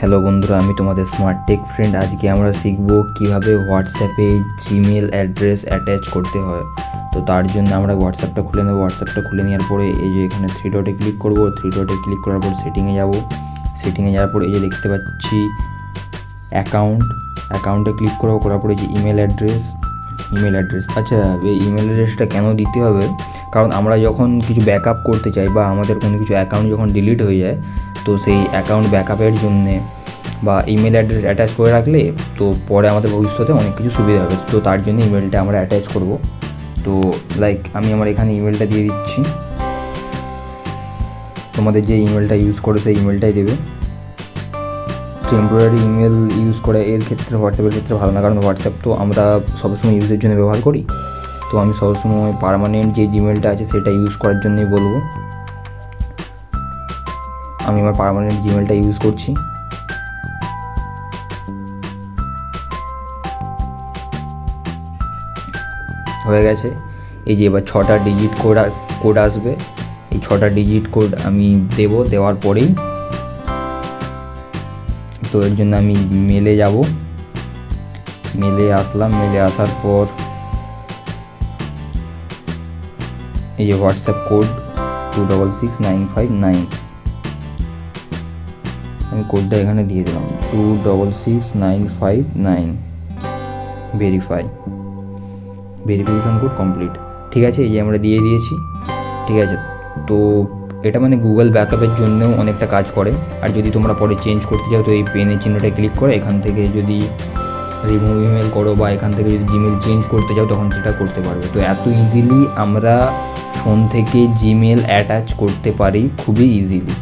Hello বন্ধুরা, আমি তোমাদের স্মার্ট টেক ফ্রেন্ড। আজকে আমরা শিখব কিভাবে হোয়াটসঅ্যাপে জিমেল অ্যাড্রেস অ্যাটাচ করতে হয়। তো তার জন্য আমরা হোয়াটসঅ্যাপটা খুলে নেব। হোয়াটসঅ্যাপটা খুলে নেওয়ার পরে এই যে এখানে থ্রি ডটে ক্লিক করব। থ্রি ডটে ক্লিক করার পর সেটিংয়ে যাব। সেটিংয়ে যাওয়ার পর এই যে দেখতে পাচ্ছি অ্যাকাউন্টে ক্লিক করবো। করার পরে যে ইমেল অ্যাড্রেস। আচ্ছা, এই ইমেল অ্যাড্রেসটা কেন দিতে হবে? কারণ আমরা যখন কিছু ব্যাকআপ করতে চাই বা আমাদের কোনো কিছু অ্যাকাউন্ট যখন ডিলিট হয়ে যায়, তো সেই অ্যাকাউন্ট ব্যাকআপের জন্যে বা ইমেল অ্যাড্রেস অ্যাটাচ করে রাখলে তো পরে আমাদের ভবিষ্যতে অনেক কিছু সুবিধা হবে। তো তার জন্য ইমেলটা আমরা অ্যাটাচ করব। তো আমি আমার এখানে ইমেলটা দিয়ে দিচ্ছি। তোমাদের যে ইমেলটা ইউজ করে সেই ইমেলটাই দেবে। টেম্পোরারি ইমেল ইউজ করে এর ক্ষেত্রে হোয়াটসঅ্যাপের ক্ষেত্রে ভালো না, কারণ হোয়াটসঅ্যাপ তো আমরা সবসময় ইউজের জন্য ব্যবহার করি। তো আমি সবসময় পার্মানেন্ট যে জিমেলটা আছে সেটা ইউজ করার জন্যই বলবো। আমি আমার পার্মানেন্ট জিমেলটা ইউজ করছি। হয়ে গেছে। এই যে এবার 6টা ডিজিট কোড আসবে। এই 6টা ডিজিট কোড আমি দেওয়ার পরেই তো এর জন্য আমি মেলে যাব। মেলে আসলাম। মেলে আসার পর এই যে হোয়াটসঅ্যাপ কোড 266959, আমি কোডটা এখানে দিয়ে দিলাম 266959। Verification code complete. ঠিক আছে, এই যে আমরা দিয়ে দিয়েছি। ঠিক আছে, তো এটা মানে গুগল ব্যাকআপের জন্যও অনেকটা কাজ করে। আর যদি তোমরা পরে চেঞ্জ করতে চাও তো এই পেনের চিহ্নটা ক্লিক করে এখান থেকে যদি রিমুভ ইমেল করো বা এখান থেকে যদি জিমেল চেঞ্জ করতে চাও তখন সেটা করতে পারবে। তো এত ইজিলি আমরা ফোন থেকে জিমেল অ্যাটাচ করতে পারি, খুবই ইজিলি।